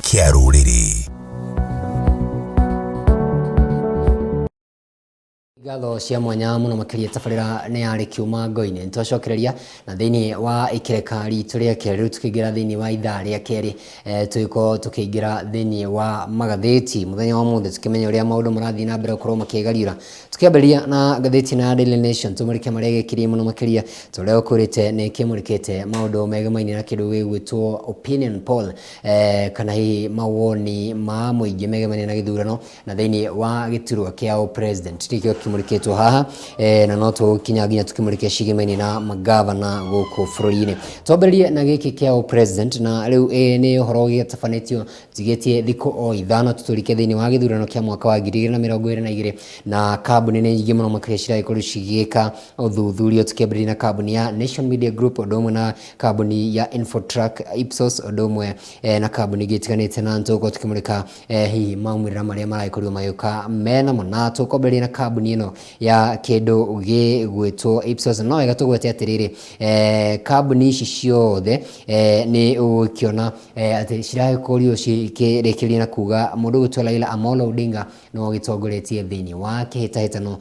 kia rũrĩrĩ. Gatho cia mwanya muno makiria tabarira ne yari kiuma ngoine ntocokereria na thiini wa ikireka ritu ria keri tukigira thiini wa ithaa ria keri tuiko tukigira thiini wa magatheti muthenya wa muthe tukimenya uria maundu marathi na mbere ukorwo makigarira tukiamberia na gatheti na Daily Nation tumurike maria gekirie muno makiria turia ukurite ni kimurikite maundu megamaini na kindu gigwitwo opinion poll kana hi mawoni ma muingi megamaini na githurano na thiini wa giturwa kia president tikio kimurikitwo haha na no tukinya ginya tukimurikia cigimeni na magavana guku bururi-ini twamberie na giki kia president na riu ni uhoro gitafanitio tigetie thiko o ithano tuturike thiini wa githurano kia mwaka wa 2022 na kambuni ni nyingi muno makiria ciraikorwo cigika uthuthuria tukiamberia na kambuni ya Nation Media Group odomwe na kambuni ya Infotrack Ipsos odomwe na kambuni gitiganite na ntuko tukimurika hi maumira maria maraikorwo mayuka mena mona tukomberia na kambuni ino ya kindu gigwitwo Ipsos no wega tugwete atiriri kambuni ici ciothe ni ukiona ati ciraikorwo cikirekeria na kuga mundu gwitwo Raila Amolo Odinga no gitongoretie thiini wa kihitahitano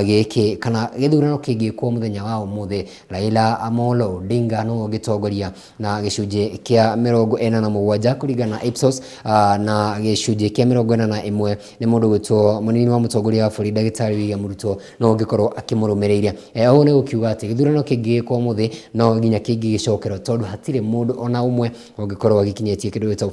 giki kana githurano kingikwo muthenya wa umuthi Raila Amolo Odinga no gitongoria na gicunji kia 47 kuringana na Ipsos na gicunji kia 41 ni mundu gwitwo munini wa mutongoria wa bũrũri Ndagĩtarĩ William Ruto no ngikorwo akimurumiria o ne gukiuga ati githurano kingikwo muthi no nginya kingigicokerwo tondu hatire mundu ona umwe ungikorwo agikinyetie kindu gitwo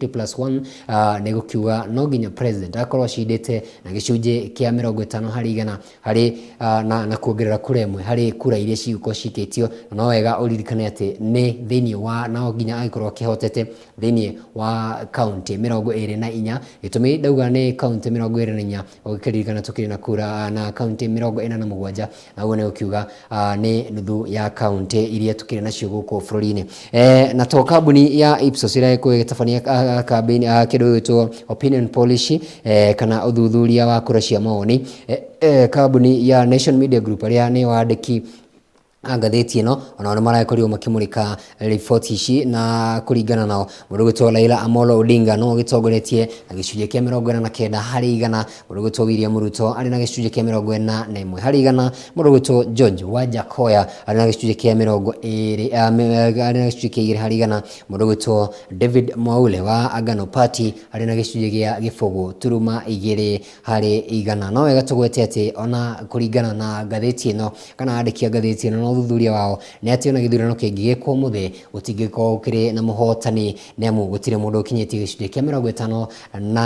50+1 ne gukiuga no nginya president akorwo acindite na gicunji kia 50 hari igana hari na kuongerera kura imwe hari kura iria cigukorwo cikitio no wega uririkane ati ni thiini wa no nginya agikorwo akihotete thiini wa county 24 gitumi ndauga ni county 24 ukiririkana tukiri na kura na county 47 na uone ukiuga ni nuthu ya county iria tukiri nacio guku bururi-ini na to kambuni ya Ipsos ira ikugitabania campaign kindu gitwo opinion policy kana uthuthuria wa kura cia maoni kambuni ya Nation Media Group aria ni wandiki gatheti ino ona no maraikorio makimurika report ici na kuringana nao mundu gwitwo Raila Amolo Odinga no gitongoretie na gicunji kia 49 hari igana mundu gwitwo William Ruto ari na gicunji kia 41 hari igana mundu gwitwo George Wajakoya ari na gicunji kia 20 ari na gicunji kia 2 hari igana mundu gwitwo David Mwaule wa Agano Party ari na gicunji kia gibugu turuma 2 hari igana no wega tugwete ati ona kuringana na gatheti ino kana andiki gatheti ino uthuthuria wao ni ati ona githurano kingigikwo muthi gutingikwo ukiri na muhotani nemu gutire mundu ukinyetie gicunji kia 50 na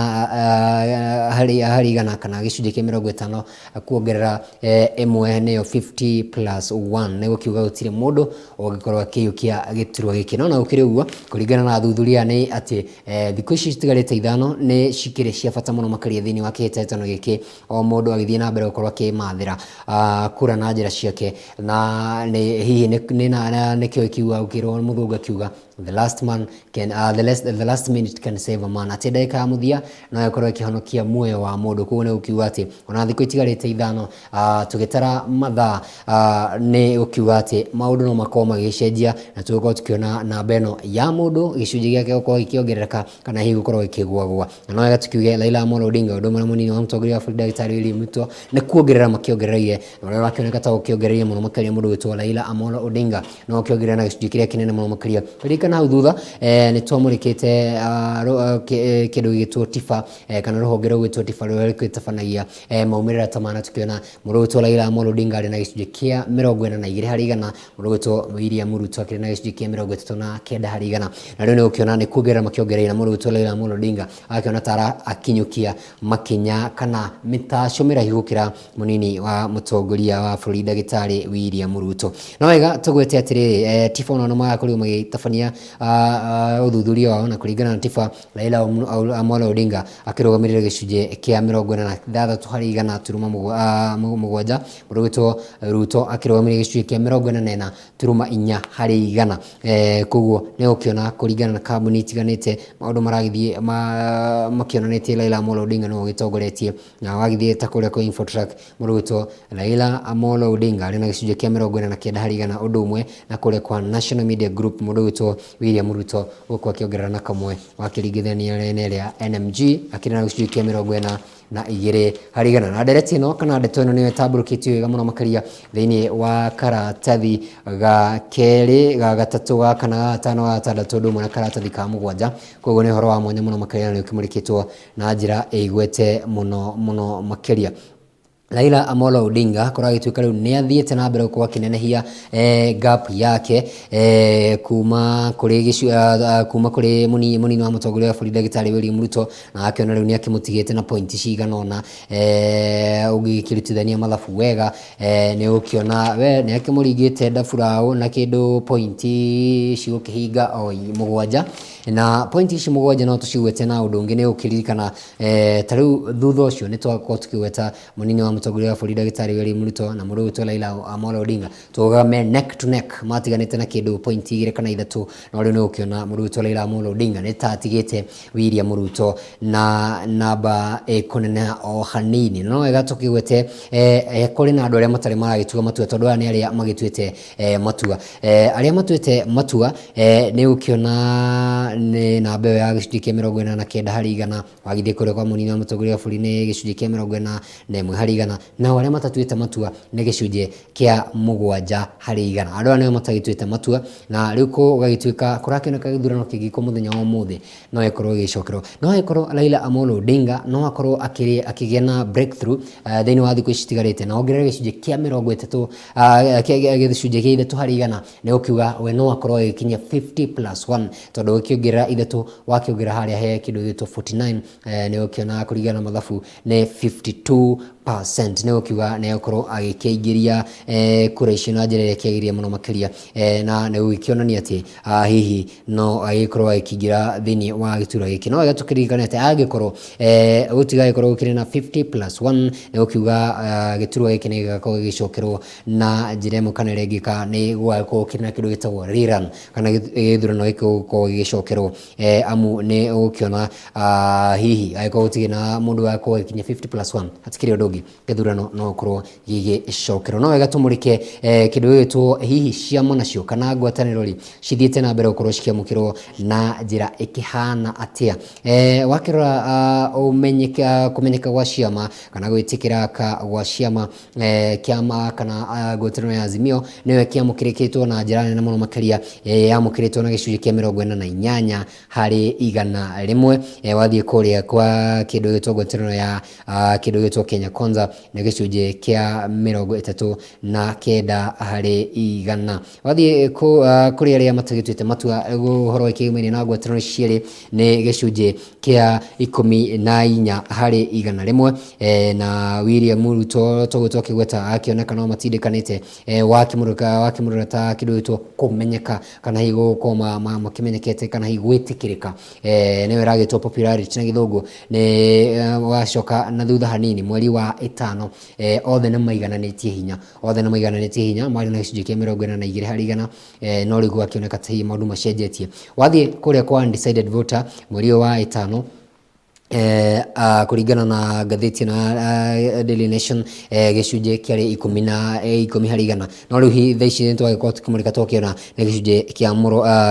hari igana kana gicunji kia 50 kuongerera imwe neyo 50+1 ne gukiuga gutire mundu ugikorwo akiyukia giturwa giki no na ukiri uguo kuringana na thuthuria ni ati thikũ ici citigarite ithano ni cikire cia bata muno makaria thiini wa kihitahitano giki o mundu agithie na mbere gukorwo akimathira kura na njira ciake na ni hihi ni kio kiuga ukirwo muthunga kiuga the last minute can save a man ati ndeka ya muthia no yakorwo ikihonokia muoyo wa mundu kuone ukiuga ati ona thikũ itigarite ithano tugitara mathaa ni ukiuga ati maundu no makorwo magicenjia na tugukorwo tukiona namba ino ya mundu gicunji giake gukorwo gikiongerereka kana hihi gukorwo ikigwagwa no wega tukiuge Raila Amolo Odinga undu mwana munini wa mutongoria wa bũrũri Ndagĩtarĩ William Ruto ni kuongerera makiongereire na uria wakioneka ta ukiongereire muno makaria mundu gwitwo Raila Amolo Odinga no ukiongerera na gicunji kiria kinene muno makaria kana hau thutha ni twamurikite kindu gitwo Tifa kana ruhonge rwitwo Tifa ruria rwitabanagia maumirira tamana tukiona mundu gwitwo Raila Amolo Odinga ari na gicunji kia 42 hari igana mundu gwitwo William Ruto akiri na gicunji kia 39 hari igana na riu ni ukiona ni kuongerera makiongereire na mundu gwitwo Raila Amolo Odinga akiona tara akinyukia makinya kana mitaco mirahi gukira munini wa mutongoria wa bũrũri Ndagĩtarĩ William Ruto no wega tugwete atiri Tifa ona no magakorwo magitabania uthuthuria wao na kuringana na Tifa Raila Amolo Odinga akirugamirira gicunji kia 46 hari igana turuma mugwanja mundu gwitwo Ruto akirugamirira gicunji kia 44 hari igana koguo ni ukiona kuringana na kambuni itiganite maundu maragithie makionanite Raila Amolo Odinga no gitongoretie na wagithie ta kuria ko Infotrack mundu gwitwo Raila Amolo Odinga ari na gicunji kia 49 hari igana undu umwe na kuria kwa National Media Group mundu gwitwo William Ruto gũkũ akĩongerera na kamwe wakĩringithania na ĩrĩa NMG akĩrĩ na gĩcunjĩ kĩa 42 harĩ igana. Na ndereti ĩno kana ndeto ĩno nĩyo ĩtambũrũkĩtio wega mũno makĩria thĩinĩ wa karatathi ga kerĩ ga gatatũ ga kana ga gatano ga gatandatũ ũndũ ũmwe na karatathi ka mũgwanja. Koguo nĩ ũhoro wa mwanya mũno makĩria na nĩũkĩmũrĩkĩtwo na njĩra ĩigwete mũno makĩria. Raila Amolo Odinga korwo agĩtuĩka rĩu nĩ athiĩte na mbere gũkorwo akĩnenehia gap yake kuma kũrĩ mũnini wa mũtongoria wa bũrũri Ndagĩtarĩ William Ruto, na akĩona rĩu nĩ akĩmũtigĩte na pointi cigana ũna. Ũgĩkĩrutithania mathabu wega nĩ ũkĩona we nĩ akĩmũringĩte Ndabũraũ na kĩndũ pointi cigũkĩhinga o mũgwanja, na pointi ici mũgwanja no tũcigwete na ũndũ ũngĩ nĩ ũkĩririkana ta rĩu thutha ũcio nĩ twakorwo tũkĩgweta mũnini wa mũtongoria wa bũrũri Ndagĩtarĩ William Ruto na mũrũ witũ Raila Amolo Odinga tũgame neck to neck, matiganĩte na kĩndũ pointi 2 kana 3, no rĩu nĩ ũkĩona mũrũ witũ Raila Amolo Odinga nĩ ta atigĩte William Ruto na namba kũneneha o hanini. No wega tũkĩgwete kũrĩ na andũ arĩa matarĩ maragĩtua matua, tondũ aya nĩ arĩa magĩtuĩte matua. Arĩa matuĩte matua nĩ ũkĩona nĩ namba ĩyo ya gĩcunjĩ kĩa 49 harĩ igana, wagithie kũrĩa kwa mũnini wa mũtongoria wa bũrũri nĩ gĩcunjĩ kĩa 41 harĩ igana, na arĩa matatuĩte matua nĩ gĩcunjĩ kĩa 7 harĩ igana. Andũ aya nĩo matagĩtuĩte matua, na rĩu gũgagĩtuĩka kũrakĩoneka gĩthurano kĩngĩkwo mũthenya wa ũmũthĩ no ĩkorwo gĩcokerwo, no ĩkorwo Raila Amolo Odinga no akorwo akĩgĩa na breakthrough thĩinĩ wa thikũ ici citigarĩte na ongerere gĩcunjĩ kĩa 30 gĩcunjĩ kĩa 3 harĩ igana, nĩ ũkiuga we no akorwo agĩkinyia 50+1, tondũ ũkĩongerera 3 wakĩongerera harĩa he kĩndũ gĩtwo 49 nĩ ũkĩona kũringana na mathabu nĩ 52%. Nĩ ũkiuga nĩ akorwo agĩkĩingĩria kura icio na njĩra ĩrĩa ĩkĩagĩrĩire mũno makĩria, na nĩ ũgĩkĩonania atĩ hihi no agĩkorwo agĩkĩingĩra thĩinĩ wa gĩturwa gĩkĩ. No wega tũkĩririkane atĩ angĩkorwo gũtigagĩkorwo gũkĩrĩ na 50+1 nĩ ũkiuga gĩturwa gĩkĩ nĩ gĩgakorwo gĩgĩcokerwo na njĩra ĩmwe kana ĩrĩa ĩngĩka nĩ gũgakorwo gũkĩrĩ na kĩndũ gĩtagwo rerun, kana gĩthurano gĩkĩ gũkorwo gĩgĩcokerwo, amu nĩ ũgũkĩona hihi agĩkorwo gũtirĩ na mũndũ wagakorwo agĩkinyia 50+1 hatikĩrĩ ũndũ ũngĩ gĩthurano no gũkorwo gĩgĩcokerwo. No wega tũmũrĩke kĩndũ gĩgĩtwo hihi ciama nacio kana ngwatanĩro cithiĩte na mbere gũkorwo cikĩamũkĩrwo na njĩra ĩkĩhana atĩa. Wakĩrora kũmenyeka gwa ciama kana gwĩtĩkĩra gwa ciama, kĩama kana ngwatanĩro ya Azimio nĩyo ĩkĩamũkĩrĩkĩtwo na njĩra nene mũno makĩria, yamũkĩrĩtwo na gĩcunjĩ kĩa 48 harĩ igana rĩmwe. Wathiĩ kũrĩa kwa kĩndũ gĩtwo ngwatanĩro ya kĩndũ gĩtwo Kenya Kwanza nĩ gĩcunjĩ kĩa 39 harĩ igana. Wathiĩ kũrĩ arĩa matagĩtuĩte matua ũhoro wĩkĩgĩmainie na ngwatanĩro cierĩ nĩ gĩcunjĩ kĩa 14 harĩ igana rĩmwe, na William Ruto tũgũtwo kĩgweta akĩoneka no matindĩkanĩte, wakĩmũrora ta kĩndũ gĩtwo kũmenyeka kana hihi gũkorwo makĩmenyekete kana hihi gwĩtĩkĩrĩka, nĩwe ĩragĩtwo popularity na gĩthũngũ, nĩ wacoka na thutha hanini mweri wa 5 othe nĩ maigananĩtie hinya marĩ na gĩcunjĩ kĩa 42 harĩ igana, no rĩu gwakĩoneka ta hihi maũndũ macenjetie. Wathiĩ kũrĩa kwa undecided voter mweri wa 5 kũringana na ngathĩti na Daily Nation gĩcunjĩ kĩarĩ 10 harĩ igana, no rĩu thaa ici nĩ twagĩkorwo tũkĩmũrĩka tũkĩona nĩ gĩcunjĩ kĩa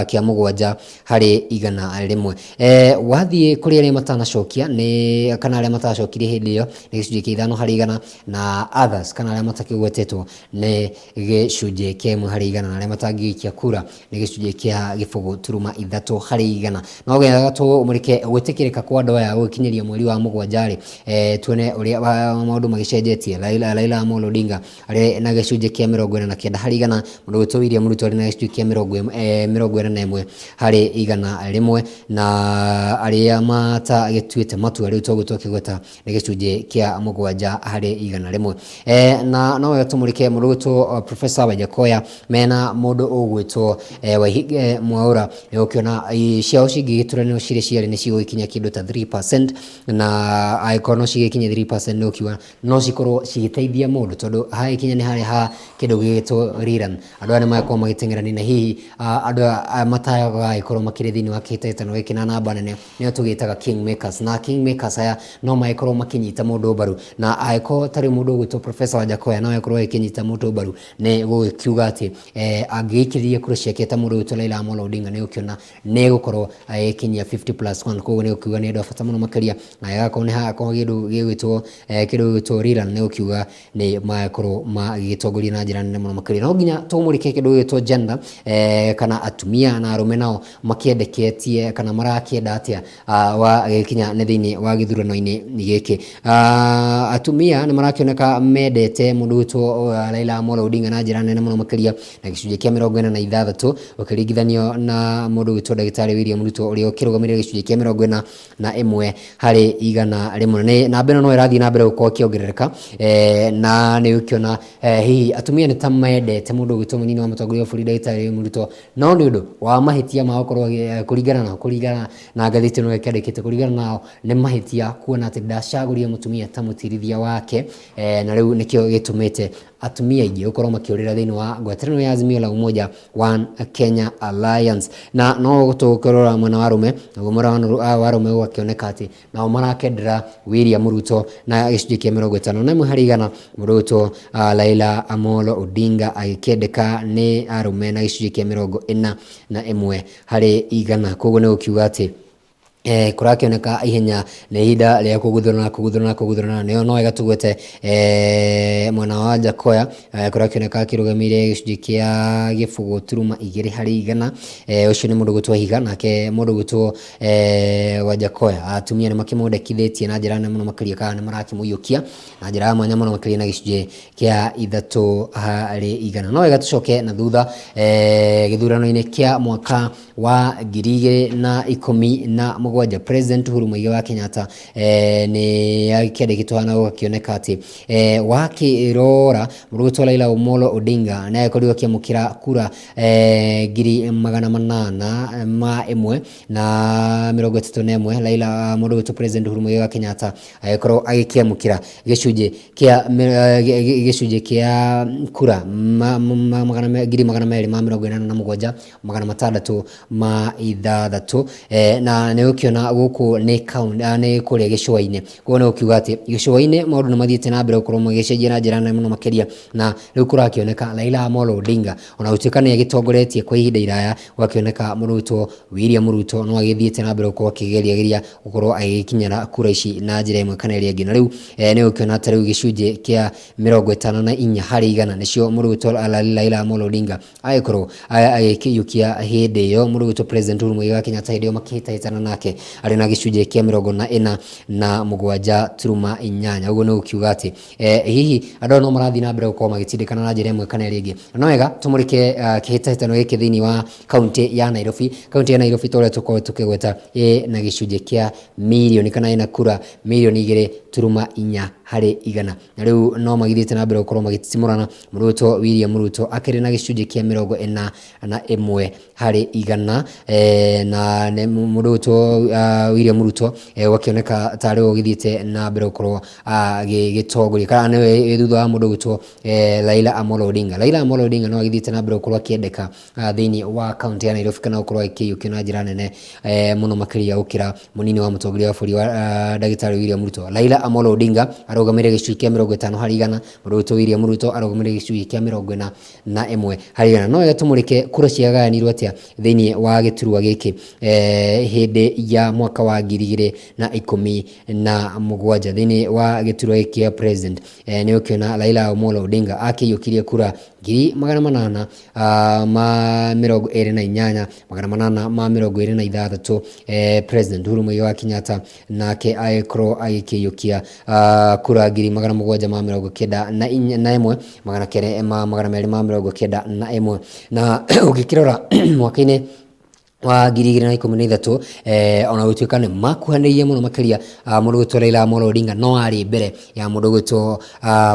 7 harĩ igana rĩmwe. Wathiĩ kũrĩ arĩa matanacokia kana arĩa matacokirie hĩndĩ ĩyo nĩ gĩcunjĩ kĩa 5 harĩ igana, na others kana arĩa matakĩgwetetwo nĩ gĩcunjĩ kĩa 1 harĩ igana, na arĩa matangĩikia kura nĩ gĩcunjĩ kĩa 0.3 harĩ igana. No wega tũmũrĩke gwĩtĩkĩrĩka kwa andũ aya gũkinyĩria mweri wa 7 tuone ũrĩa maũndũ magĩcenjetie. Raila Amolo Odinga arĩ na gĩcunjĩ kĩa 49 harĩ igana, mũndũ witũ William Ruto arĩ na gĩcunjĩ kĩa 41 harĩ igana rĩmwe, na arĩa matagĩtuĩte matua rĩu tũgũtwo kĩgweta nĩ gĩcunjĩ kĩa 7 harĩ igana rĩmwe. Na no wega tũmũrĩke mũndũ witũ Professor Wajakoya mena mũndũ ũgwĩtwo Waihige Mwaũra, nĩ ũkĩona ciao cingĩgĩturanĩrwo cirĩ nĩ cigũgĩkinya kĩndũ ta 3%, 3% na angĩkorwo no cigekinya 3% no kiuga no cikorwo cigĩteithia mũndũ tondũ hakinya nĩ harĩ ha kĩndũ gĩgĩtwo rerun andũ arĩa magakorwo magĩteng'erania na hihi andũ matayaga gũkorwo makĩrĩ thĩinĩ wa kĩhĩtahĩtano gĩkĩ na namba nene nĩo tũgĩtaga kingmakers na kingmakers aya no magĩkorwo makĩnyita mũndũ mbaru na angĩkorwo tarĩ mũndũ ũgwĩtwo Professor Wajackoya no agĩkorwo agĩkĩnyita mũndũ mbaru nĩ gũgĩkiuga atĩ angĩgĩikĩrĩria kura ciake ta mũndũ ũgwĩtwo Raila Amolo Odinga nĩ ũkĩona nĩ gũkorwo agĩkinyia 50+1 koguo nĩ gũkiuga nĩ ũndũ wa bata mũno makĩria na agakorwo nĩ hagakorwo kĩndũ gĩgwĩtwo rerun nĩ gũkiuga nĩ magakorwo magĩgĩtongoria na njĩra nene mũno makĩria no nginya tũmũrĩke kĩndũ gĩgwĩtwo gender kana atumia na arũme nao makĩendeketie kana marakĩenda atĩa gĩkinya nĩ thĩinĩ wa gĩthurano-inĩ gĩkĩ atumia nĩ marakĩoneka mendete mũndũ wĩtwo Raila Amolo Odinga na njĩra nene mũno makĩria na gĩcunjĩ kĩa 46 ũkĩringithanio na mũndũ wĩtwo ndagĩtarĩ William Ruto ũrĩa ũkĩrũgamĩrĩire gĩcunjĩ kĩa 41 harĩ igana rĩmwe namba ĩno no ĩrathiĩ na mbere gũkorwo ĩkĩongerereka na nĩ ũkĩona hihi atumia nĩ ta mendete mũndũ wĩtwo mũnini wa mũtongoria wa bũrũri ndagĩtarĩ William Ruto no nĩ ũndũ wa mahĩtia ma gũkorwo kũringana na ngathĩti ĩno ĩkĩandĩkĩte kũringana nao nĩ mahĩtia kuona atĩ ndacagũrire mũtumia ta mũtirithia wake na rĩu nĩkĩo gĩtũmĩte atumia aingĩ gũkorwo makĩũrĩra thĩinĩ wa ngwatanĩro ya Azimio la Umoja One Kenya Alliance na no tũkĩrora mwena wa arũme naguo mwena wa arũme gũgakĩoneka atĩ nao marakendera William Ruto na gĩcunjĩ kĩa 51 harĩ igana mũndũ wĩtwo Raila Amolo Odinga agĩkĩendeka nĩ arũme na gĩcunjĩ kĩa 41 harĩ igana koguo nĩ gũkiuga atĩ kũrakĩoneka ihenya nĩ ihinda rĩa kũguthũrana nĩyo no wega tũgwete mwena wa Wajackoya kũrakĩoneka akĩrũgamĩrĩire gĩcunjĩ kĩa 0.2 harĩ igana ũcio nĩ mũndũ gwĩtwo Higa nake mũndũ gwĩtwo Wajackoya atumia nĩ makĩmwendekithĩtie na njĩra nene mũno makĩria kana nĩ marakĩmũiyũkia na njĩra ya mwanya mũno makĩria na gĩcunjĩ kĩa 3 harĩ igana no wega tũcoke na thutha gĩthurano-inĩ kĩa mwaka wa 2017 President Uhuru Muigai wa Kenyatta nĩ akĩandĩkĩtwo na gũkĩoneka atĩ wakĩrora mũndũ wĩtwo Raila Amolo Odinga nĩ agĩkorirwo akĩamũkĩra kura 801 na 31 Raila mũndũ wĩtwo President Uhuru Muigai wa Kenyatta agĩkorwo agĩkĩamũkĩra gĩcunjĩ kĩa kura 247,600 na nĩ ũkiona gũkũ nĩ kũrĩa gĩcũa-inĩ koguo nĩ gũkiuga atĩ gĩcũa-inĩ maũndũ nĩ mathiĩte na mbere gũkorwo magĩcenjia na njĩra nene mũno makĩria na rĩu kũrakĩoneka Raila Amolo Odinga ona gũtuĩka nĩ agĩtongoretie kwa ihinda iraya gũgakĩoneka mũndũ wĩtwo William Ruto no agĩthiĩte na mbere gũkorwo akĩgeria gũkorwo agĩkinyĩra kura ici na njĩra ĩmwe kana ĩrĩa ĩngĩ na rĩu nĩ gũkiona atĩ rĩu gĩcunjĩ kĩa 54 harĩ igana nĩcio mũndũ wĩtwo Raila Amolo Odinga agĩkorwo agĩkĩiyũkia hĩndĩ ĩyo mũndũ wĩtwo President Uhuru Muigai wa Kenyatta hĩndĩ ĩyo makĩhĩtahĩtana nake arĩ na gĩcunjĩ kĩa 47.8 ũguo nĩ gũkiuga atĩ hihi andũ no marathiĩ na mbere gũkorwo magĩtindĩkana na njĩra ĩmwe kana ĩrĩa ĩngĩ no wega tũmũrĩke kĩhĩtahĩtano gĩkĩ thĩinĩ wa kaunti ya Nairobi torĩa tũkorwo tũkĩgweta na gĩcunjĩ kĩa milioni kana ĩna kura milioni 2.4 harĩ igana na rĩu no magithiĩte na mbere gũkorwo magĩtimũrana mũndũ wĩtwo William Ruto akĩrĩ na gĩcunjĩ kĩa 41 harĩ igana na mũndũ wĩtwo William Ruto wakĩoneka tarĩ ũgithiĩte na mbere gũkorwo agĩgĩtongoria kana nĩ thutha wa mũndũ wĩtwo Raila Amolo Odinga no agithiĩte na mbere gũkorwo akĩendeka thĩinĩ wa kaunti ya Nairobi kana gũkorwo akĩiyũkio na njĩra nene mũno makĩria gũkĩra mũnini wa mũtongoria wa bũrũri wa ndagĩtarĩ William Ruto Raila Amolo Odinga arũgamĩrĩire gĩcunjĩ kĩa 50 harĩ igana mũndũ wĩtwo William Ruto arũgamĩrĩire gĩcunjĩ kĩa 41 harĩ igana no wega tũmũrĩke kura ciagayanirwo atĩa thĩinĩ wa gĩturwa gĩkĩ hĩndĩ ya mwaka wa 2017 thĩinĩ wa gĩturwa gĩkĩ kĩa president nĩ ũkĩona Raila Amolo Odinga akĩiyũkirie kura 828,826 President Uhuru Muigai wa Kenyatta nake agĩkorwo agĩkĩiyũkia kura 791,291 na ũngĩkĩrora mwaka-inĩ wa 2013 ona gutuika ni makuhanĩrĩirie mũno makĩria mũndũ gwĩtwo Raila Amolo Odinga no arĩ mbere ya mũndũ gwĩtwo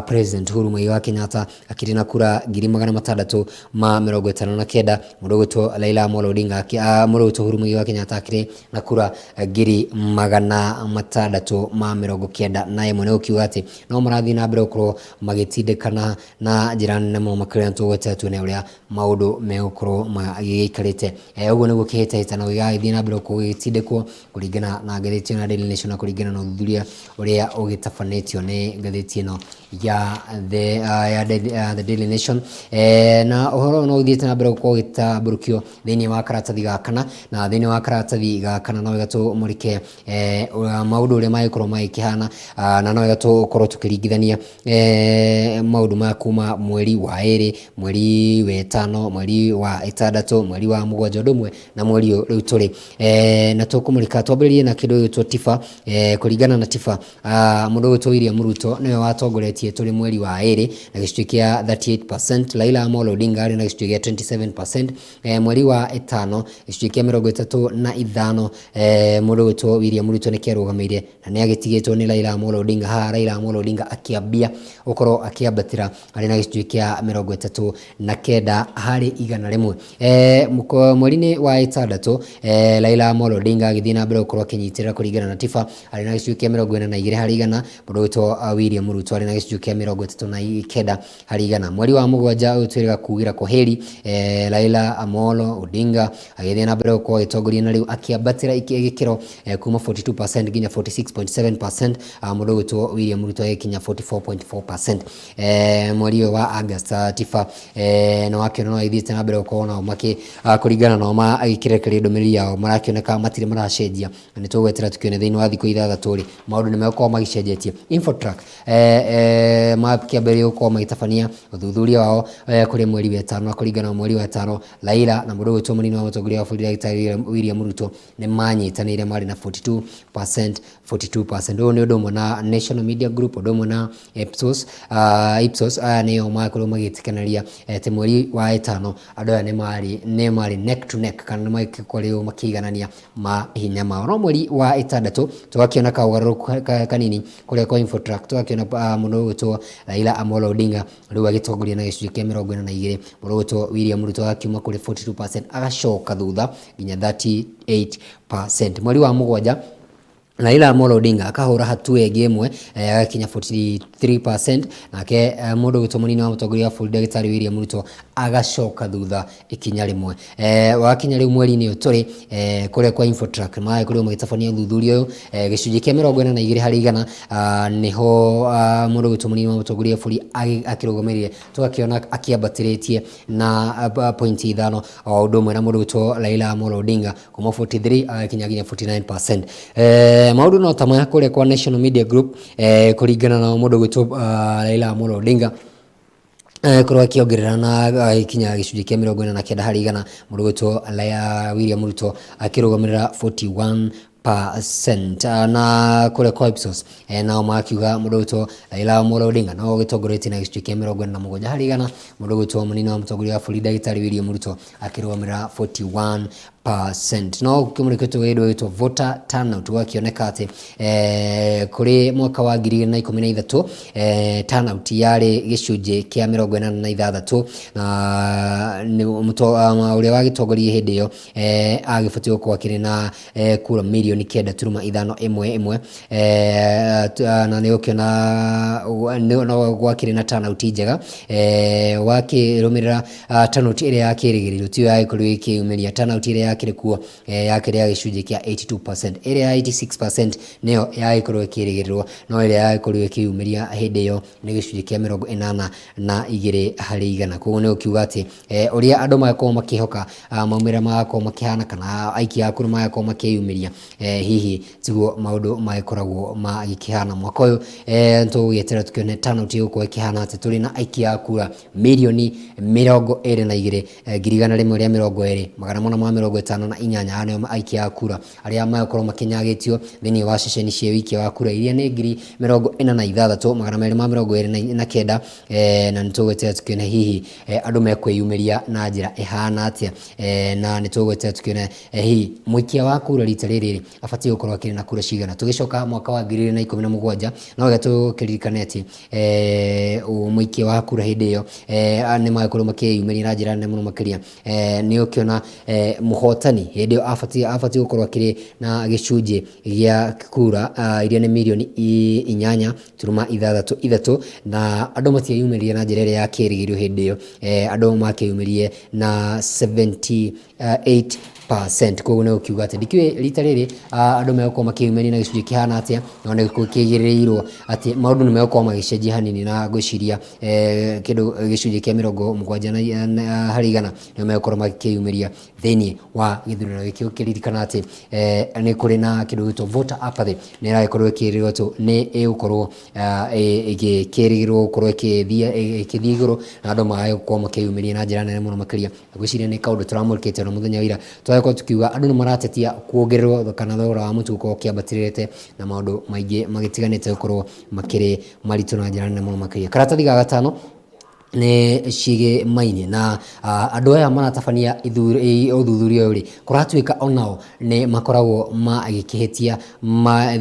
President Uhuru Muigai wa Kenyatta akĩrĩ na kura 659 mũndũ gwĩtwo Raila Amolo Odinga mũndũ gwĩtwo Uhuru Muigai wa Kenyatta akĩrĩ na kura 691 nĩ gũkiuga atĩ no marathiĩ na mbere gũkorwo magĩtindĩkana na njĩra nene mũno makĩria tũgwete tuone ũrĩa maũndũ megũkorwo magĩikarĩte ũguo nĩguo kĩhĩtahĩtano gĩgagĩthiĩ na mbere gũgĩtindĩkwo kũringana na ngathĩti na Daily Nation na kũringana na ũthuthuria ũrĩa ũgĩtabanĩtio nĩ ngathĩti ĩno ya the Daily Nation na ũhoro no ũthiĩte na mbere gũkorwo ũgĩtambũrũkio thĩinĩ wa karatathi gakana na thĩinĩ wa karatathi gakana no wega tũmũrĩke maũndũ ũrĩa magĩkorwo magĩkĩhana na no wega tũkorwo tũkĩringithania maũndũ maya kuma mweri wa ĩrĩ, mweri wa ĩtano, mweri wa ĩtandatũ, mweri wa mũgwanja ũndũ ũmwe na mweri ũyũ rĩu tũrĩ na tũkũmũrĩka twambĩrĩrie na kĩndũ gĩtwo Tifa kũringana na Tifa mũndũ gwĩtwo William Ruto nĩwe watongoretie tũrĩ mweri wa ĩrĩ na gĩcunjĩ kĩa 38%, Raila Amolo Odinga arĩ na gĩcunjĩ gĩa 27%, mweri wa ĩtano gĩcunjĩ kĩa 35%, mũndũ gwĩtwo William Ruto nĩkĩo arũgamĩire na nĩ agĩtigĩtwo nĩ Raila Amolo Odinga haha Raila Amolo Odinga akĩambia gũkorwo akĩambatĩra arĩ na gĩcunjĩ kĩa 39 harĩ igana rĩmwe mweri-inĩ wa ĩtandatũ Raila Amolo Odinga agĩthiĩ na mbere gũkorwo akĩnyitĩrĩra kũringana na Tifa arĩ na gĩcunjĩ kĩa 42 harĩ igana, mũndũ gwĩtwo William Ruto arĩ na gĩcunjĩ kĩa 39 harĩ igana. Mweri wa mũgwanja ũtwĩrĩga kugira koheri Raila Amolo Odinga agĩthiĩ na mbere gũkorwo agĩtongoria na rĩu akĩambatĩra gĩkĩro kuma 42% nginya 46.7%, mũndũ gwĩtwo William Ruto agĩkinya 44.4%. Mweri ũyũ wa August Tifa no wakĩona no agĩthiĩte na mbere gũkorwo nao kũringana nao agĩkĩrekeria ndũmĩrĩri yao marakĩoneka matirĩ maracenjia na nĩtũgwetera tũkĩone thĩinĩ wa thikũ ithathatũ rĩ maũndũ nĩmegũkorwo magĩcenjetie. Infotrack makĩambĩrĩria gũkorwo magĩtabania ũthuthuria wao kũrĩ mweri wa ĩtano na kũringana na mweri wa ĩtano Raila na mũndũ gwĩtwo mũnini wa mũtongoria wa bũrũri Ndagĩtarĩ William Ruto nĩ manyitanĩire marĩ na 42%. Ũyũ nĩ ũndũ ũmwe na National Media Group ũndũ ũmwe na Ipsos aya nĩo makorwo magĩtĩkanĩria atĩ mweri wa ĩtano andũ aya nĩ marĩ neck to neck kana nĩ magĩkorwo makĩiganania mahinya mao. No mweri wa ĩtandatũ tũgakĩona kaũgarũrũku kanini kũrĩa kwa Infotrack tũgakĩona mũndũ gwĩtwo Raila Amolo Odinga rĩu agĩtongoria na gĩcunjĩ kĩa 42, mũndũ gwĩtwo William Ruto akiuma kũrĩ 42% agacoka thutha nginya 38%. Mweri wa mũgwanja Raila Amolo Odinga akahũra hatua ĩngĩ ĩmwe agakinya 43%, nake mũndũ gwĩtwo mũnini wa mũtongoria wa bũrũri Ndagĩtarĩ William Ruto agacoka thutha ikinya rĩmwe. Wakinya rĩu mweri-inĩ ũyũ tũrĩ kũrĩa kwa Infotrack magĩkorwo magĩtabania ũthuthuria ũyũ gĩcunjĩ kĩa 42 harĩ igana nĩho mũndũ gwĩtwo mũnini wa mũtongoria wa bũrũri akĩrũgamĩrĩire tũgakĩona akĩambatĩrĩtie na point ithano o ũndũ ũmwe na mũndũ gwĩtwo Raila Amolo Odinga kuma 43 agakinya nginya 49%. Maũndũ no ta maya kũrĩa kwa National Media Group kũringana na mũndũ gwĩtwo Raila Amolo Odinga korwo akĩongerera na ikinya gĩcunjĩ kĩa 49 harĩ igana, mũndũ gwĩtwo William Ruto akĩrũgamĩrĩra 41%. Na kũrĩa kwa Ipsos nao makiuga mũndũ gwĩtwo Raila Amolo Odinga no gĩtongoretie na gĩcunjĩ kĩa 47 harĩ igana, mũndũ gwĩtwo mũnini wa mũtongoria wa bũrũri Ndagĩtarĩ William Ruto akĩrũgamĩrĩra 41%. No kĩmũrĩkĩtwo gĩkĩ gĩtwo voter turnout gũgakĩoneka atĩ kũrĩ mwaka wa 2013 turnout yarĩ gĩcunjĩ kĩa 86 na ũrĩa wagĩtongoria hĩndĩ ĩyo agĩbatiĩ gũkorwo akĩrĩ na kura milioni 9.51 na nĩ ũkĩona no gwakĩrĩ na turnout njega wakĩrũmĩrĩra turnout ĩrĩa yakĩrĩgĩrĩirwo tiyo yagĩkorwo ĩkĩumĩria turnout ĩrĩa yakĩrĩ kuo yakĩrĩ ya gĩcunjĩ kĩa 82%, ĩrĩa ya 86% nĩyo yagĩkorwo ĩkĩrĩgĩrĩrwo no ĩrĩa yagĩkorwo ĩkĩumĩria hĩndĩ ĩyo nĩ gĩcunjĩ kĩa 82 harĩ igana. Koguo nĩ ũkiuga atĩ ũrĩa andũ magakorwo makĩhoka maumĩrĩra magakorwo makĩhana kana aikia a kura magakorwo makĩyumĩria hihi tiguo maũndũ magĩkoragwo magĩkĩhana mwaka ũyũ. Tũgũgĩeterera tũkĩone turnout ĩgũkorwo ĩkĩhana atĩ tũrĩ na aikia a kura milioni 22,120,420 58 anio aikia a kura aria magakorwo makinyagitio thini wa ceceni cia wiki wa kura iria ni 46,229 na nitugwete tukiona hihi andu mekwiyumiria na njira ihana atia na nitugwete tukiona hihi muikia wa kura rita riri abatie gukorwo akiri na kura cigana. Tugicoka mwaka wa 2017 no gatukirikane ati muikia wa kura hindi iyo ni magakorwo makiyumiria na njira nene muno makiria ni ukiona muhotani hindi iyo abatie gukorwo akiri na gicunji gia kura iria ni milioni 8.63 na andu matiyumiria na njira ya kirigirio hindi iyo andu makiyumirie na 78%. Koguo ni ukiuga ati ndikiwe rita riri andu megũkorwo makiyumiria na gicunji kihana atia no ni kugiririrwo ati maundu ni megũkorwo magicenjia hanini na ngwiciria kindu gicunji kia 70% ni megũkorwo makiyumiria thini wa githurano giki. Ukiririkana ati ni kuri na kindu gitwo voter apathy ni iragikorwo ikirirwo tu ni igukorwo igikirigirwo gukorwo ikithie iguru na andu magakorwo makiyumiria na njira nene muno makiria. Ngwiciria ni kaundu turamurikite na muthenya wira twageko tukiuga andu ni maratetia kuongererwo kana thogora wa mutu uko kiambatirite na maundu maingi magitiganite gukorwo makiri maritu na njira nene muno makiria. Karatathi ga gatano ni cige maini na andu aya maratabania uthuthuria uri kuratuika onao ni makoragwo magikihitia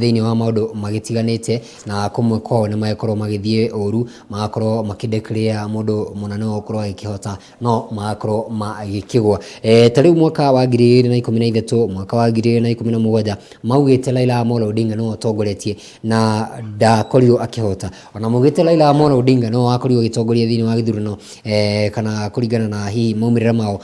thini wa maundu magitiganite na kumwe kwao ni magakorwo magithie uru magakorwo makideclare mundu munane gukorwo agikihota no magakorwo magikigwa. Tariu mwaka wa 2013 mwaka wa 2017 maugite Raila Amolo Odinga no otongoretie na ndakorirwo akihota ona mugite Raila Amolo Odinga no akorirwo gitongoria thini wa githurano kana kuringana na hi maumirira mao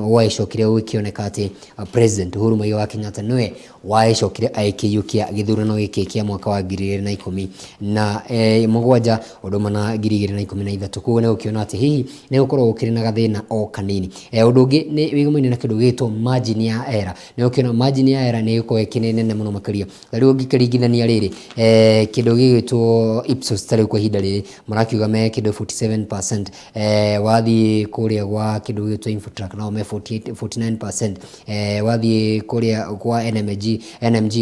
waicokire gukioneka ati President Uhuru Muigai wa Kenyatta niwe waicokire aikiyukia githurano giki kia mwaka wa 2017 undu mana 2013. Koguo ni ukiona ati hihi ni gukorwo gukiri na gathina o kanini. Undu ungi ni wigumaine na kindu gitwo margin ya error. Ni ukiona margin ya error ni gukorwo kinene muno makiria. Tariu ngikiringithania riri kindu gitwo Ipsos tariu kwa hinda riri marakiuga me kindu 47%, wathi kuria gwa kindu gitwo Infotrack no me 49%, wathi kuria kwa NMG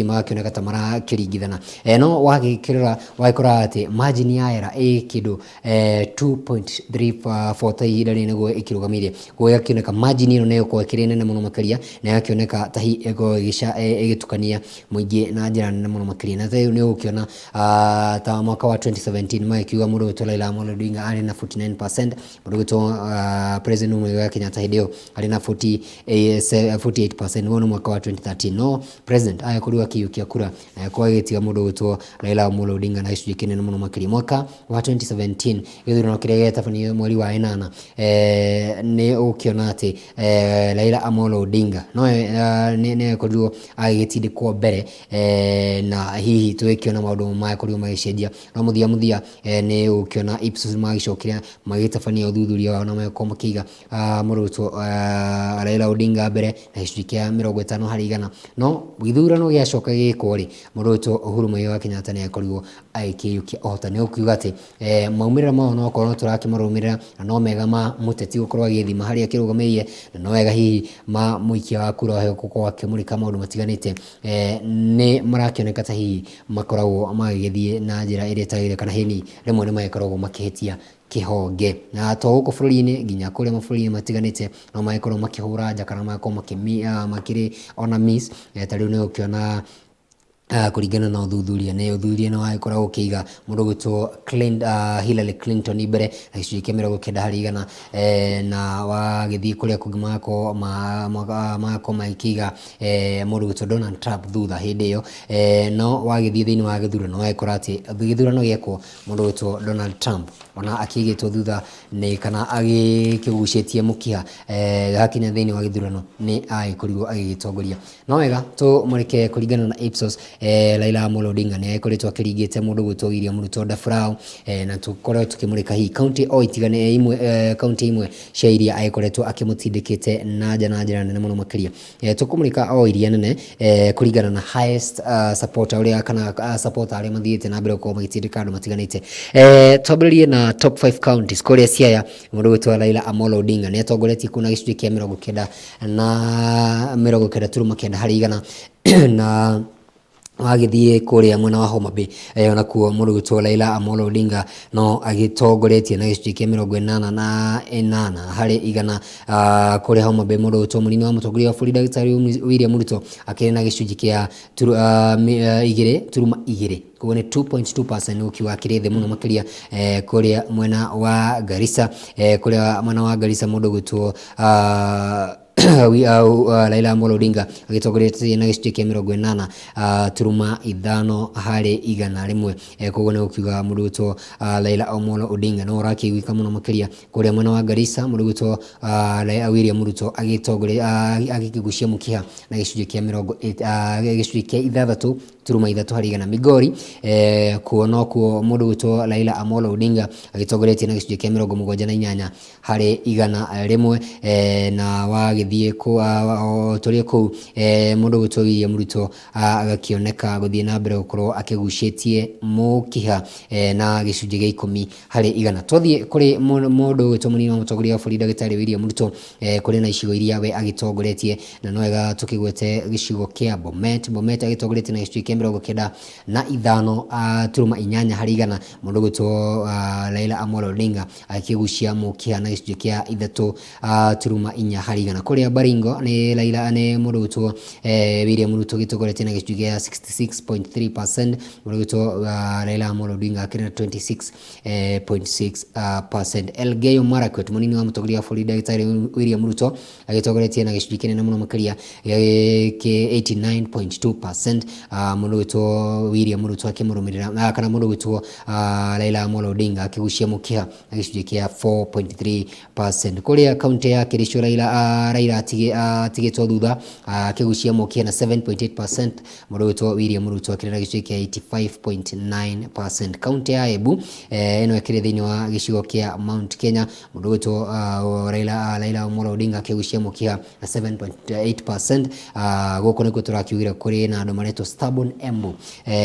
magakioneka ta marakiringithana no wagikirira waikora ati margin ya error kindu 2.34 ta hinda riri niguo ikirugamirie gukioneka margin ino ni gukorwo ikiri nene muno makiria na yakioneka ta hi ego igitukania muingi na njira nene muno makiria. Na thayo ni ukiona ta mwaka wa 2017 magikiuga mundu witwa Raila Amolo Odinga ari na 49%, mundu witwa President Muigai wa Kenyatta hindio ari na 48%. No mwaka wa 2013 no president ayakorirwo akiyukia kura kwa gitiga mundu witwa Raila Amolo Odinga na gicunji kinene muno makiria. Mwaka wa 2017 githurano kiria getabanio mweri wa 8 ni ukiona ati Raila Amolo Odinga no ni ayakorirwo agitindikwo mbere na hihi tuikiona maundu magakorirwo magicenjia no muthia ni ukiona Ipsos magicokira magitabania uthuthuria wao na magakorwo makiiga mundu witwa Raila Odinga mbere na gicunji kia 50% no githurano giacoka gikwo ri mundu witwa Uhuru Muigai wa Kenyatta ni ayakorirwo aikiyukia ohota. Ni ukiuga ati maumirira mao no korwo turakimarumirira na no mega ma muteti gukorwo agithima hari akirugamirie na no wega hihi ma muikia wa kura he gukorwo akimurika maundu matiganite ni marakioneka ta hihi makoragwo magithie na njira iria tagire kana hini rimwe ni magakoragwo makihitia kihonge na to huko bururi-ini nginya kuria mabũrũri matiganite no magakorwo makihura nja kana magakorwo makiri ona miss. Tariu ni ukiona kuringana na uthuthuria ni wakoragwo ukiiga mundu witwo Hillary Clinton mbere na gicunji kia 90% na wagithii kuria kungi magako maikiga mundu witwo Donald Trump thutha hindi iyo no wagithii thini wa githurano wagikora ati githurano giekwo mundu witwo Donald Trump ona akigitwo thutha ni kana agikigucetie mukiha gakinya thini wa githurano ni agikorirwo agigitongoria. No wega tu mureke kuringana na Ipsos Raila Amolo Odinga ni akoretwo akiringite mundu gwitwo William Ruto Dafrao na tukoretwo tukimurika hi county o itigane imwe county imwe cia iria akoretwo akimutindikite na njira nene muno makiria tukumurika o iria nene kurigana na highest supporter uria kana supporter aria mathiite na mbere ko magitindika andu matiganite twambiririe na top 5 counties kuria Siaya mundu gwitwo Raila Amolo Odinga ni atongoretie kuna gicunji kia 90 na 90.9 harĩ igana na wagithie kuria mwena wa Homa Bay ona kuo mundu gwitwo Raila Amolo Odinga no agitongoretie na gicunji kia 88 harĩ igana kuria Homa Bay mundu gwitwo munini wa mutongoria wa bũrũri Daktari William Ruto akiri na gicunji kia 2.2 koguo ni 2.2% ukiwa kiri thi muno makiria kuria mwena wa Garissa kuria mwena wa Garissa mundu gwitwo Raila Amolo Odinga agitongoretie na gicunji kia 80.5 harĩ igana rimwe koguo ni ukiuga mundu gwitwo Raila Amolo Odinga no rakiguika muno makiria kuria mwena wa Garissa mundu gwitwo William Ruto agikigucia mukiha na gicunji kia 6.3 harĩ igana. Migori kuona kuo mundu gwitwo Raila Amolo Odinga agitongoretie na gicunji kia 78 harĩ igana rimwe na wagithie ku turie ku mundu gwitwo William Ruto agakioneka guthie na mbere gukorwo akigucitie mukiha na gicunji gia 10 harĩ igana. Twathie kuri mundu gwitwo munini wa mutongoria wa bũrũri Daktari William Ruto kuri na icigo iria we agitongoretie na no wega tukigwete gicigo kia Bomet agitongoretie na gicunji kia 95.8 harĩ igana. Mundu gwitwo Raila Amolo Odinga akigucia mukiha na gicunji kia 3.4 harĩ igana. Kuria Baringo ni Raila ni mundu gwitwo William Ruto gitongoretie na gicunji kia 66.3%. Mundu gwitwo Raila Amolo Odinga akiri na 26.6%. Elgeyo Marakwet munini wa mutongoria wa bũrũri Daktari William Ruto agitongoretie na gicunji kinene muno makiria ki 89.2%. Mundu gwitwo William Ruto akimurumirira kana mundu gwitwo Raila Amolo Odinga akigucia mukiha na gicunji kia 4.3%. kuria county ya Kericho Raila atigitwo thutha akigucia mukiha na 7.8%. mundu gwitwo William Ruto akiri na gicunji kia 85.9%. County ya Embu eno akiri thiini wa gicigo kia Mount Kenya mundu gwitwo Raila Amolo Odinga akigucia mukiha na 7.8%. guko niko turakiugira kuri na andu maretwo Stubborn Embu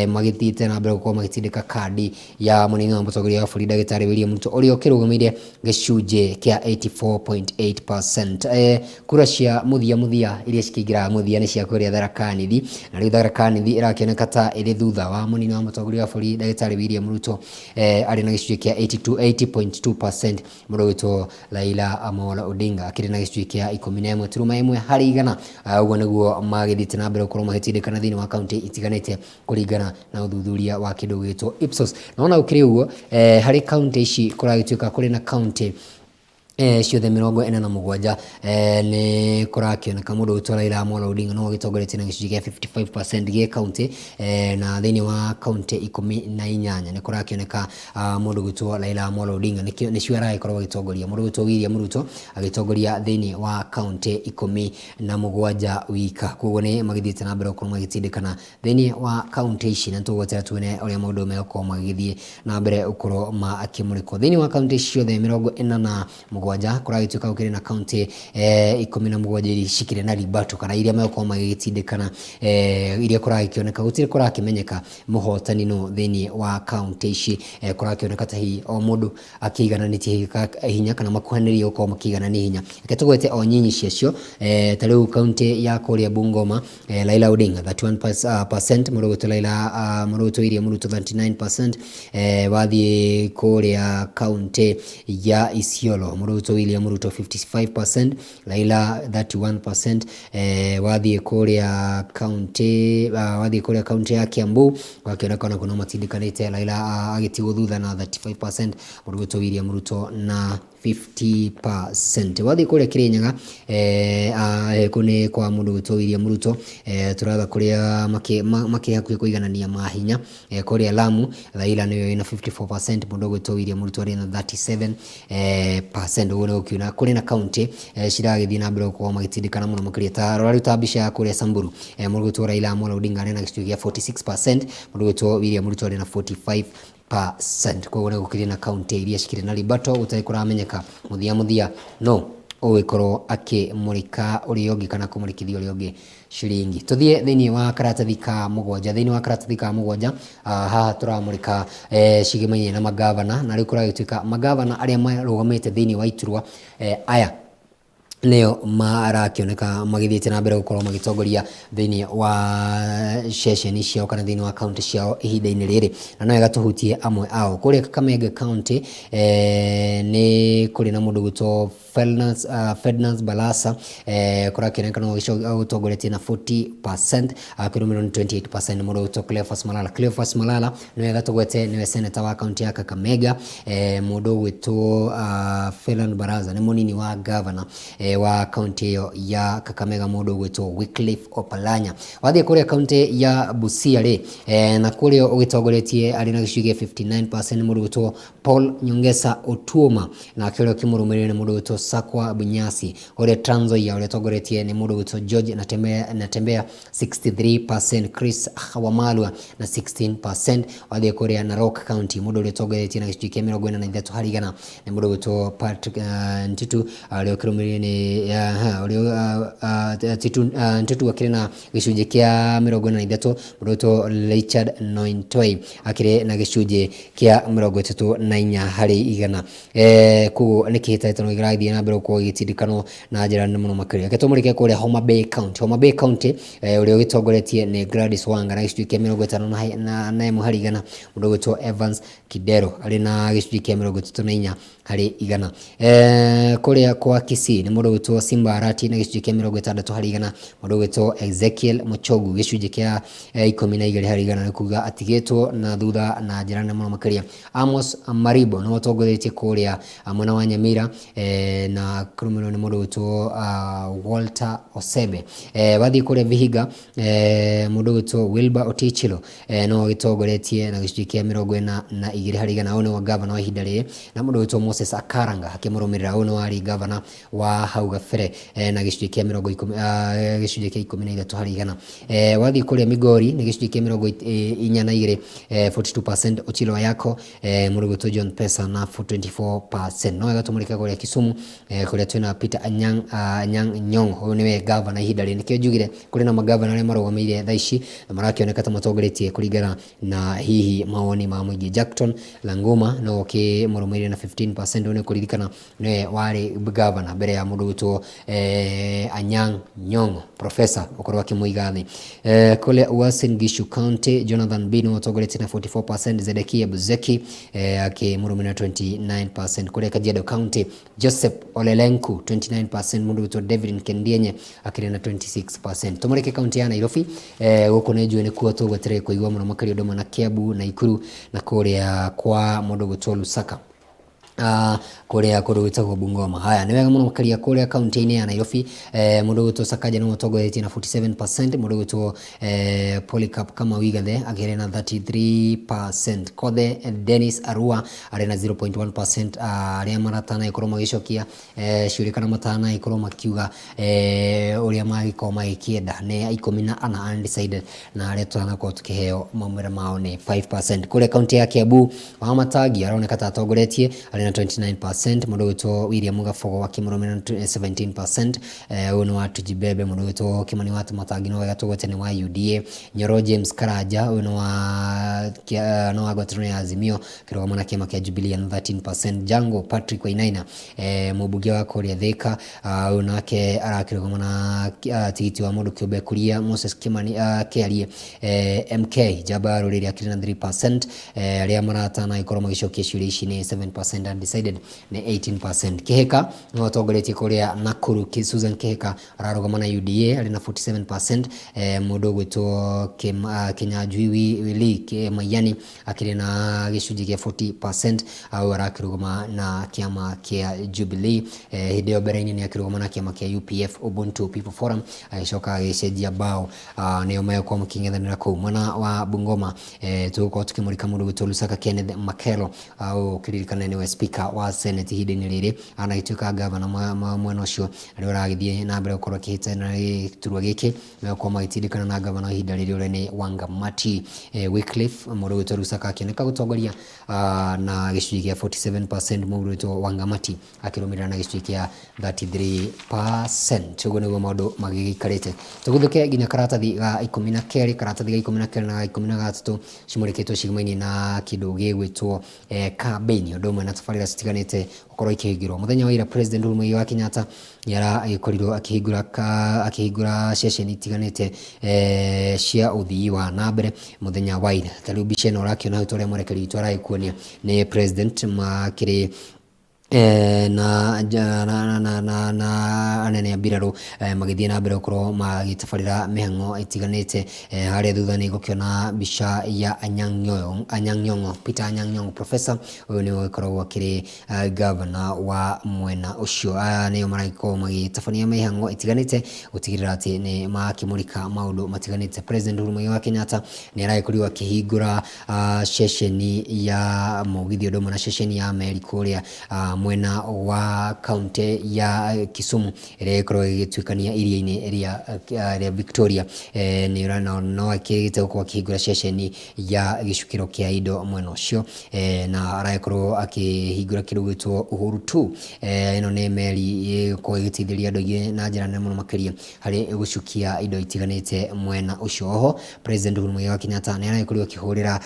magithiite na mbere gukorwo magitindika kandi ya munini wa mutongoria wa bũrũri Daktari William Ruto uria ukirugamire gicunji kia 84.8%. Kura cia muthia iria cikingira muthia ni cia kuria Tharaka Nithi na riu Tharaka Nithi irakioneka ta iri thutha wa munini wa mutongoria wa bũrũri Daktari William Ruto ari na gicunji kia 80.2%. mundu gwitwo Raila Amolo Odinga akiri na gicunji kia 11.1 harĩ igana. Uguo niguo magithiite na mbere gukorwo magitindikana thiini wa county itiganite kuringana na uthuthuria wa kindu gwitwo Ipsos. Naona ukiri uguo harĩ county ici kuragituika kuri na county ciothe 47 ni kurakioneka mundu gwitwo Raila Amolo Odinga no gitongoretie na gicunji kia 55% gia county na thiini wa county 18 ni kurakioneka mundu gwitwo Raila Amolo Odinga nicio aragikorwo agitongoria. Mundu gwitwo William Ruto agitongoria thiini wa county 17 wika. Koguo ni magithiite na mbere gukorwo magitindikana thiini wa county ici na tugwetera tuone uria maundu megukorwo magithie na mbere gukorwo akimurikwo thiini wa county ciothe 47 kuragituika ukiri na county 17 iria cikire na ribato kana iria megukorwo magitindikana iria kuragikioneka gutire kurakimenyeka muhotani no thiini wa county ici. Kurakioneka ta hi o mundu akigananitie hinya kana makuhanĩrĩrie gukorwo makiganania hinya. Reke tugwete o nyinyi ciacio ta riu county ya kuria Bungoma Raila Odinga 31%. mundu gwitwo William Ruto 39%. wathie kuria county ya Isiolo mundu gwitwo William Ruto 55%, Raila 31%. wathie kuria county ya Kiambu wakionekana kuna matindikanite Raila agitigwo thutha na 35%, mundu gwitwo William Ruto na 50%. Wathi kuria Kirinyaga kuni kwa mundu witwo William Ruto turatha kuria maki hakuhi kuiganania mahinya kuria Lamu Raila niyo ina 54%, mundu witwo William Ruto ari na 37%. Uguo ukiuna kuri na county ciragithii na mbere kwa magitindikana muno makiria ta rori ta bisha kuria Samburu mundu witwo Raila Amolo Odinga ari na gicunjĩ gĩa 46%, mundu witwo William Ruto ari na 45%. Koguo nĩ gũkĩrĩ na kaunti iria cikĩrĩ na ribato ũtarĩ kũramenyeka muthia no ũgĩkorwo akĩmũrĩka ũrĩa ũngĩ kana kũmũrĩkithia ũrĩa ũngĩ ciringi. Tuthie thĩinĩ wa karatathi ka mũgwanja haha tũramũrĩka cigĩmainie na magavana, na rĩu kũragĩtuĩka magavana arĩa marũgamĩte thĩinĩ wa iturwa aya leo marakioneka magithiĩte na mbere gũkorwo magitongoria thĩinĩ wa ceceni ciao kana thĩinĩ wa county ciao ihinda-inĩ rĩrĩ, na no gatuhutie amwe ao kũrĩa Kakamega county nĩ kũrĩ na mũndũ gwĩtwo Ferdinand Barasa kũrakioneka no gũtongoretie na 40%, akĩrũmĩrĩrwo nĩ 28% mũndũ gwĩtwo Cleophas Malala nĩwe gatũgwete, nĩwe senator wa county ya Kakamega. Mũndũ gwĩtwo Ferdinand Barasa nĩ mũnini wa governor wa county hiyo ya Kakamega, mundu gwitwo Wycliffe Oparanya. Wathie kuria county ya Busia ri na kuria ugitongoretie ari na gicunjĩ 59% mundu gwitwo Paul Nyongesa Otuoma, na kuria kimurumirire ni mundu gwitwo Sakwa Bunyasi. Uria Trans Nzoia uria tongoretie ni mundu gwitwo George Natembea 63%, Chris Wamalwa na 16%. Wathie kuria Narok county mundu uria tongoretie na gicunjĩ 43 harĩ igana ni mundu gwitwo Patrick Ntitu uria kirumirire ni Ntitu akire na gicunjĩ kĩa 43, mundu gwitwo Richard Nointoi akire na gicunjĩ kĩa 34 harĩ igana. Koguo nĩ kĩhĩtahĩtano gĩrathiĩ na mbere gũkorwo gĩgĩtindĩkanwo na njĩra nene mũno makĩria. Reke tũmũrĩke kũrĩa Homa Bay county ũrĩa ũgĩtongoretie nĩ Gladys Wanga na gicunjĩ kĩa 51 harĩ igana, mundu gwitwo Evans Kidero arĩ na gicunjĩ kĩa 34 harĩ igana. Kũrĩa kwa Kisii nĩ mundu gwitwo Simba Arati na gicunjĩ kĩa 60 harĩ igana, mundu gwitwo Ezekiel Muchogu gicunjĩ kĩa 12 harĩ igana, nĩ kuga atigĩtwo na thutha na njĩra nene mũno makĩria. Amos Maribo no ũtongoretie kũrĩa mwena wa Nyamira na kũrũmĩrĩrwo nĩ mundu gwitwo Walter Osebe. Wathiĩ kũrĩa Vihiga mundu gwitwo Wilbur Otichilo no ũgĩtongoretie na gicunjĩ kĩa 42 harĩ igana. Ũyũ nĩ wa governor wa ihinda rĩrĩ, na mundu gwitwo Moses Akaranga akĩmũrũmĩrĩra. Ũyũ nĩ warĩ governor wa hau gabere na gicunjĩ kĩa 13 harĩ igana. Wathiĩ kũrĩa Migori nĩ gicunjĩ kĩa 42 42%, Ochilo Yako mundu gwitwo John Pesa na 24%. No gatũmũrĩka kũrĩa Kisumu kũrĩa twĩna Peter Anyang' Nyong'o. Ũyũ nĩwe governor ihinda rĩrĩ. Nĩkĩo njugire kũrĩ na magavana arĩa marũgamĩire thaa ici na marakĩoneka ta matongoretie kũringana na hihi mawoni ma mũingĩ. Jackton Languma no kĩmũrũmĩrĩire na 15%. Ũyũ nĩ kũririkana nĩwe warĩ governor mbere ya mundu gwitwo Anyang' Nyong'o professor ũkorwo akĩmũiga thĩ. Kũrĩa Uasin Gishu county Jonathan Bino ũtongoretie na 44%, Zedekia Buzeki akĩmũrũmĩrĩra 29%. Kũrĩa Kajiado county Joseph Olelenku 29%, mundu gwitwo David Nkendienye akĩrĩ na 26%. Tũmũrĩke county ya Nairobi gũkũ nĩ njũĩ nĩkuo tũgwetereire kũigua mũno makĩria ũndũ na Kiambu na Ikuru na kũrĩa kwa mundu gwitwo Lusaka kũrĩa kũndũ gwĩtagwo Bungoma. Haya nĩ wega mũno makĩria kũrĩa kaunti-inĩ ya Nairobi mundu gwĩtwo Sakaja no ũtongoretie na 47%, mundu gwĩtwo Polycarp Kamau Igathe akĩrĩ na 33%. Kothe Dennis Arua arĩ na 0.1%. Arĩa maratana ikorwo magĩcokia ciũria kana matana ikorwo makiuga ũrĩa magĩkorwo magĩkĩenda nĩ 14 undecided, na arĩa tũranakorwo tũkĩheo maumĩrĩra mao nĩ 5%. Kũrĩa kaunti ya Kiambu Wamatangi aroneka ta atongoretie arĩ na 29%, mundu gwĩtwo William Gabogo akĩmũrũmĩrĩra 17%. Ũyũ nĩ wa Tujibebe. Mundu gwĩtwo Kimani wa Matangi no gatũgwete nĩ wa UDA. Nyoro James Karanja ũyũ nĩ wa ngwatanĩro ya Azimio kĩrũgamo na kĩama kĩa Jubilee na 13%. Jango Patrick Wainaina mũmbunge wa kũrĩa Thika ũyũ nake arakĩrũgama na tigiti wa mũndũ kĩũmbe Kuria. Moses Kimani Kĩarie MK Jaba rũrĩrĩ akĩrĩ na 3%. Arĩa maratana ikorwo magĩcokia ciũria ici nĩ 7%. undecided ni 18%. Kihika no tongoretie kuria Nakuru Susan Kihika ararugama na UDA ari na 47%. Mundu gwitwo Kinyanjui Willy Mayani akiri na gicunji kia 40%. Au arakirugama na kiama kia Jubilee. Hideo Beraini ni akirugama na kiama kia UPF Ubuntu People Forum agicoka agicenjia bao nio mayo kwa muking'ethanira kuu mwena wa Bungoma. Tuko tukimurika mundu gwitwo Lusaka Kenneth Makelo au kiririkana ni we speaker wa Senate hidini riri anagituika governor mwena ucio ari uragithie na mbere gukorwo kihitana turwa giki meyo kwa magitindikana na governor hinda riri urene Wangamati. Wycliffe mundu gwitwo Lusaka akioneka gutongoria na gicunji kia 47%. Mundu gwitwo Wangamati akirumirira na gicunji kia 33%. Uguo niguo maundu magigikarite. Tuguthuke nginya karatathi ga 12 karatathi ga 12 na 13 cimurikitwo cigimaini na kindu gigwitwo campaign undu umwe na tabarira citiganite gukorwo ikihingirwo muthenya wa ira. President Uhuru Muigai wa Kenyatta yara agikorirwo akihingura session itiganite cia uthii wa nambere muthenya wa ira. Tariu bicha ino rakiona utoria mwerekeri itwara ikuonia ni president makiri na anene ya mbiraru magithie na mbere gukorwo magitabarira mihango itiganite. Haria thutha ni gukiona bicha ya Anyang' Nyong'o Peter Anyang' Nyong'o professor uyu ni gukorwo akiri governor wa mwena ucio. Ni maragiko magitabania mihango itiganite gutigirira ati ni makimurika maundu matiganite. President Uhuru Muigai wa Kenyatta ni aragikorirwo akihingura session ya mugithi undu na session ya meri kuria mwena wa county ya Kisumu ire ikorwo igituikania iria-ini ria Victoria. Ni urana no akigite kwa kihingura session ya gicukiro kia indo mwena ucio na araikorwo akihingura kindu gwitwo Uhuru 2. Ino ni meri ko igitithiria andu ingi na njira nene muno makiria hari gucukia indo itiganite mwena ucio. Oho President Uhuru Muigai wa Kenyatta ni araikorwo akihurira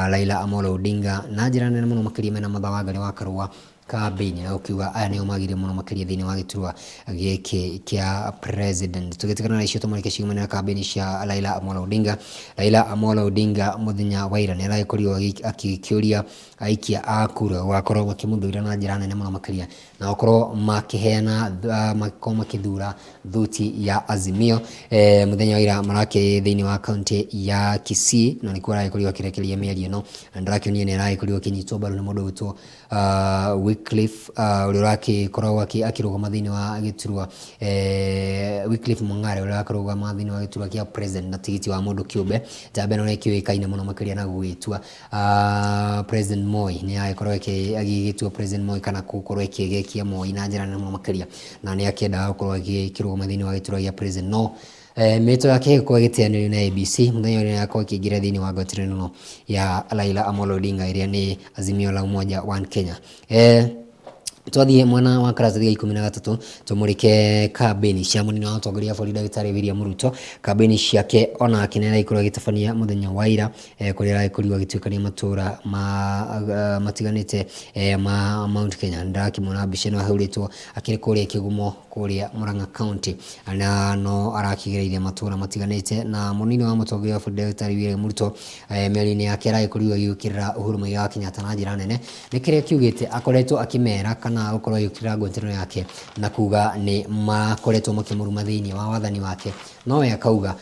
Raila Amolo Odinga na njira nene muno makiria mena mathawangari wa karua campaign na ukiuga aya nio magire muno makiria thini wa giturwa giki kia president. Tugitikana na icio tumurike ciumana na campaign cia Raila Amolo Odinga. Raila Amolo Odinga muthenya wa ira ni aragikorirwo akiuria aikia akura wakorwo akimuthuira na njira nene muno makiria na okorwo makiheana makithura thuti ya Azimio. Muthenya wa ira marake thini wa county ya Kisii na nikuwa aragikorirwo akirekeria miario no ndrakionie ni aragikorirwo kinyitwo baru ni mundu witwo Wycliffe uraki korwo akirugama thini wa giturwa Wycliffe Mung'are urakarugama thini wa giturwa kia president na tigiti wa mundu kiumbe jambe no kiuikaine muno makiria na gwitwa President Moi ni akorwo agigitwa President Moi kana gukorwo ikigekia Moi na njira nene muno makiria na ni akienda gukorwo akirugama thini wa giturwa kia president no mito yake kwa gitianiro na ABC muthenya uri yakwa kigira thini wa ngwatirano no ya Raila Amolo Odinga iria ni Azimio la Umoja One Kenya. Twathie mwana wa karatathi ga 13 tumurike campaign cia munini wa utongoria bũrũri Ndagĩtarĩ William Ruto. Campaign ciake ona akinera ikorwo agitabania muthenya wa ira kuria araikorirwo agituikania matura matiganite ma Mount Kenya. Ndakimona mbica ĩno ahuritwo akiri kuria Kigumo kuria Murang'a County na no arakigereire matura matiganite na munini wa mutongoria wa bũrũri Ndagĩtarĩ William Ruto meri-ini yake araikorirwo agĩukirira Uhuru Muigai wa Kenyatta na njira nene nikiria kiugite akoretwo akimera na ukorwo yukira ngwatanĩro yake na kuga ni makoretwo makimuruma thini wa wathani wake no we akauga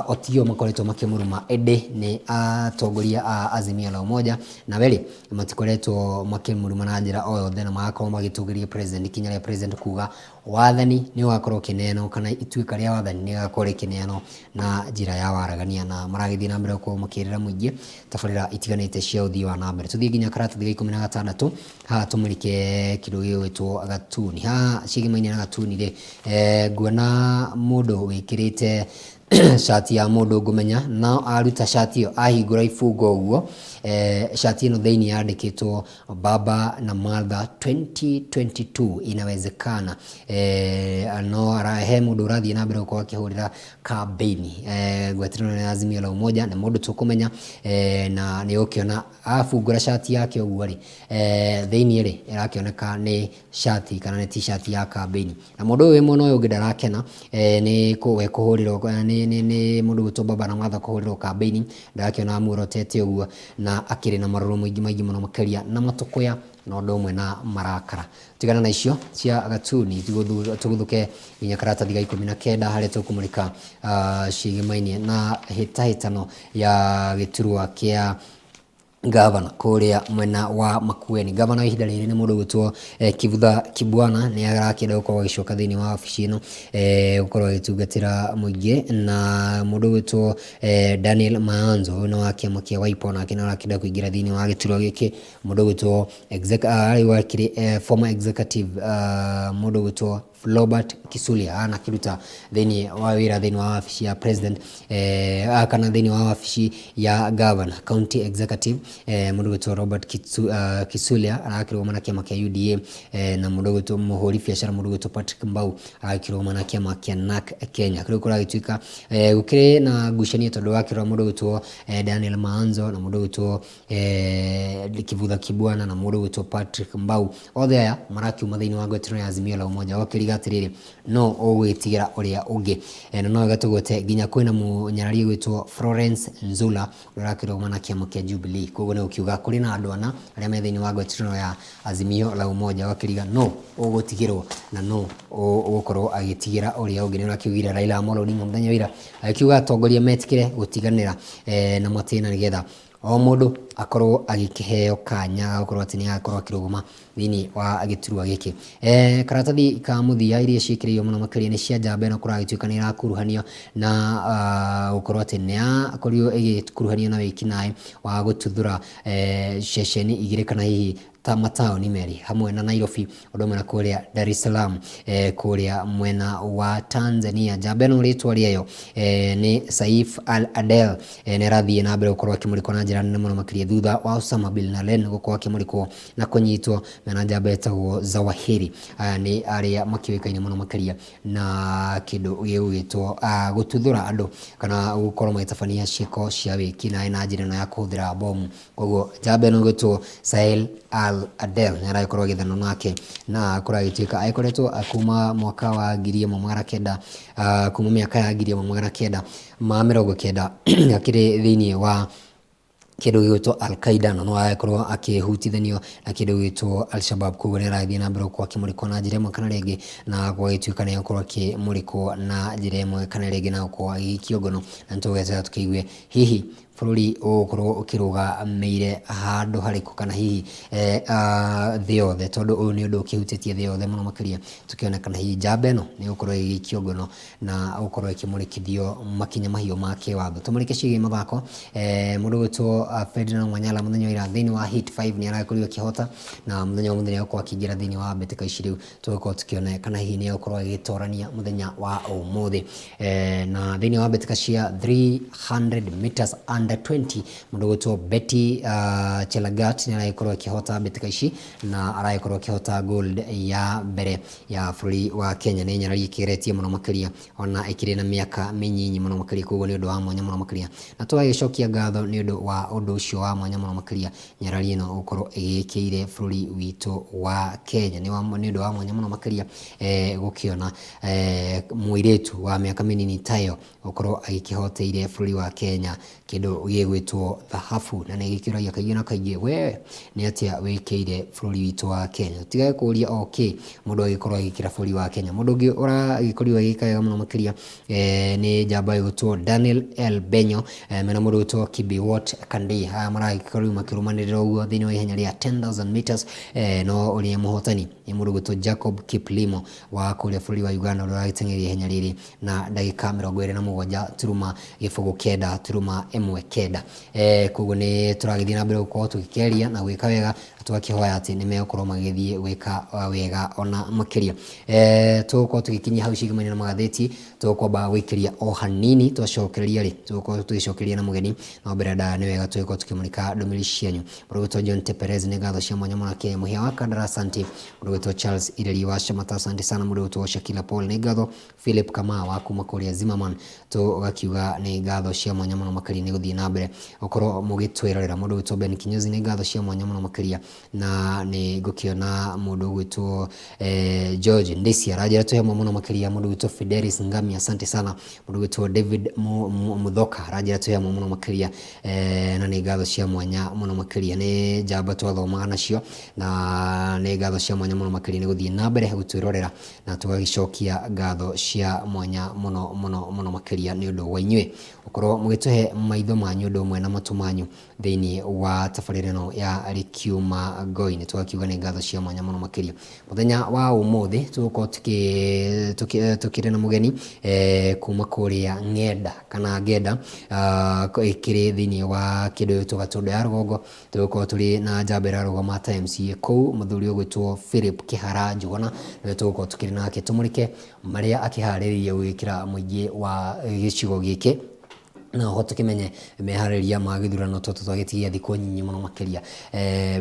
otio makoretwo makimuruma ende ni atongoria a Azimio la Umoja na weli matikoretwo makimuruma na njira o yothe na magakorwo magitugiria president kinya ria president kuga wathani ni wakorwo kineno kana ituika ria wathani ni gakorwo kineno na njira ya waragania na maragithie na mbere ko makirira muingi tabarira itiganite cia uthii wa nambere. Tuthie nginya karatathi ga 16 ha tumurike kindu gitwo gatuni ha cigimaini na gatuni ri nguona mundu wikirite shati ya mundu ngumenya na aruta shati yo ahingura ifungo uguo shati ino thini yandikitwo Baba na Martha 2022 inawezekana no arahe mundu urathie na mbere uko akihurira campaign ngwatanĩro ya Azimio la Umoja na mundu tukumenya na ni ukiona afungura shati yake uguo ri thini ri irakioneka ni shati kana ni t-shirt ya campaign na mundu we muno uyu ngidarakena ni kuwe kuhurirwo ni mundu gwitwo Baba na Martha kuhurirwo campaign ndakiona amurotete uguo na akiri na maruru maingi muno makiria na matukuya no ndomwe na marakara tigana na icio cia gatuni tuguthuke nginya karatathi ga 19 haria tukumulika cigimainie na hitahitano ya giturwa kia gavana kuria mwena wa Makueni. Gavana ihinda riri ni mundu gwitwo Kivutha Kibwana ni arakenda gukorwo agicoka thiini wa wabici ino gukorwo agitungatira muingi, na mundu gwitwo Daniel Maanzo no akiama kia Wiper nake no arakenda kuingira thiini wa giturwa giki. Mundu gwitwo former executive mundu gwitwo Robert Kisulia anakiruta thiini wa wira thiini wa wabici ya president kana thiini wa wabici ya governor county executive. Mundu gwitwo Robert Kisulia arakirwo mana kiama kia UDA na mundu gwitwo muhuri biashara mundu gwitwo Patrick Mbau arakirwo mana kiama kia NARC Kenya. Kuri kura gituika gukiri na ngucanio tondu wakirwo mundu gwitwo Daniel Maanzo na mundu gwitwo Kivutha Kibwana na mundu gwitwo Patrick Mbau othe aya marakiuma thiini wa ngwataniro ya Azimio la Umoja wakiriga atiriri no ugwitigira uria ungi na no gatugute nginya kwina munyarari gwitwo Florence Nzula urakirwo mana kiama kia Jubilee. Koguo ni ukiuga kuri na andu ana aria me thiini wa ngwataniro ya Azimio la Umoja wakiriga no ugutigirwo na no ugukorwo agitigira uria ungi. Ni urakiugire Raila Amolo Odinga muthenya wira akiuga atongoria metikire gutiganira na matina nigetha o mundu akorwo agikiheo kanya gukorwo ati ni akorwo akiruguma thiini wa giturwa giki. Karatathi ka muthia iria cikirio muno makiria ni cia njamba ino kuragituika ni irakuruhanio na gukorwo ati ni akorio igikuruhanio na wiki nae wa gututhura ceceni igire kana hihi mataoni meri hamwe na Nairobi udomwe na kuria Dar es Salaam kuria mwena wa Tanzania. Njamba ino ritwa rieyo ni Saif Al-Adel ni rathie na mbere gukorwo akimulikwo na njira nene muno makiria thutha wa Osama bin Laden gukorwo akimulikwo na kunyitwo na njamba etagwo Zawahiri ni aria makiwikaine muno makiria na kindu gigwitwo gututhura andu kana gukorwo magĩtabania ciĩko cia wiki nae na njira no ya kuhuthira bomu. Koguo njamba ino gwitwo Saif Al-Adel ni arakorwo agithano nake na kuragituika aikoretwo akuma mwaka wa 1900 kuma miaka ya 1990 akiri thiini wa kindu gigwitwo Al-Qaeda no agakorwo akihutithanio na kindu gigwitwo Al-Shabab. Koguo ni arathie na mbere kwa kimuliko na njira imwe kana ringi na gwagituika ni akorwo akimuliko na njira imwe kana ringi na kwa gikiongono na ntugeza tukiigwe hihi bururi ukorwo ukirugameire handu hariku kana hihi thi yothe tondu uyu ni undu ukihutitie thi yothe muno makiria tukiona kana hihi njamba ino ni ukorwo igikiongono na ukorwo ikimulikithio makinya mahiu ma kiwatho. Tumulike cigi mathako mundu gwitwo Ferdinand Wanyala muthenya ira thiini wa Hit 5 ni arakorirwo akihota na muthenya muthenya kwa akigira thiini wa mbitika ici riu tugikorwo tukiona kana hihi ni ukorwo agitorania muthenya wa umuthi na thiini wa mbitika cia 300 meters under 20 mundu gwitwo Betty Chelagat ni arakorwo akihota mbitika ici na arakorwo akihota gold ya mbere ya bururi wa Kenya. Ni nyarari ikiretie muno makiria ona ikiri na miaka minyinyi muno makiria. Koguo ni undu wa mwanya muno makiria na twagicokia ngatho ni undu wa undu ucio wa mwanya muno makiria nyarari ino gukorwo igikire bururi witu wa Kenya. Ni undu wa mwanya muno makiria gukiona muiretu wa miaka minini tayo gukorwo agikihoteire bururi wa Kenya kindu gigwitwo thahabu na nigikiragia kaingĩ na kaingĩ we ni atia wikire bururi witu wa Kenya. Tigae kuria okay mundu agikorwo agikira bururi wa Kenya. Mundu ungi uragikorwo agikaya muno makiria ni njamba igutwo Daniel L Benyo mena mundu gwitwo Kibiwot Kandi maragikorwo makirumanirira uguo thiini wa ihenya ria 10,000 meters no uria muhotani ni mundu gwitwo Jacob Kiplimo wa kuria bururi wa Uganda uria agitengeria ihenya riri na ndagika 27 turuma gibugu kenda turuma emwe kenda. Koguo ni turagithie na mbere gukorwo tugikeria na gwika wega twakihoya ati ni megukorwo magithie gwika wega ona makiria. Tugukorwo tugikinyia hau cigimani na magatheti tugukorwo gwikiria o hanini twacokereria ri tugukorwo tugicokeria na mugeni no mbere da ni wega tugukorwo tukimulika ndumiri cianyu. Mundu John Teperez ni ngatho cia mwanya muno Kenya muhia wa Kandara asante. Mundu Charles Ireli wa Shamata asante sana. Mundu Shakila Paul ni ngatho. Philip Kama wa kuma kuria Zimmerman tugakiuga ni ngatho cia mwanya muno makiria ni guthie tugathie na mbere ukorwo mugitwirorera mundu gwitwo Ben Kinyozi ni ngatho cia mwanya muno makiria na ni ngukiona mundu gwitwo George Ndesi arajira tuhe muno makiria mundu gwitwo Fidelis Ngami asante sana mundu gwitwo David Muthoka arajira tuhe muno makiria na ni ngatho cia mwanya muno makiria ni njamba twathomaga nacio na ni ngatho cia mwanya muno makiria ni guthie na mbere gutwirorera na tugagicokia ngatho cia mwanya muno makiria ni undu wa inywe ukorwo mugituhe maitho manyu undu umwe na matu manyu thiini wa tabarira no ya Rikiuma Ngoi ni tugakiuga ni ngatho cia mwanya muno makiria muthenya wa umuthi tuko tukire na mugeni kuma kuria ng'enda kana ngenda ikiri thiini wa kindu tugatundo ya rugongo tuko turi na njambera rugoma times ku muthuri ugwitwo Philip Kihara Njuguna ni tuko tukiri nake tumurike maria akihariria gwikira muingi wa gicigo giki na hoto kimenye mehariria magithurano toto twagitigia thiku nyinyi muno makiria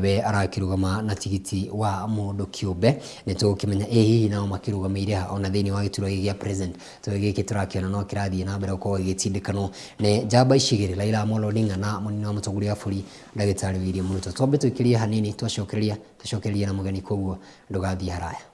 we arakirugama na tigiti wa mundu kiumbe ni tukimenya hihi nao makirugameire ona thiini wa gituro gia president tugiki turakiona no kirathie na mbere uko gitindikano ne njamba icigiri Raila Amolo Odinga na munini wa mutongoria buri ndagitari William Ruto twambe tuikirie hanini twacokereria na mugeni koguo ndugathie haraya.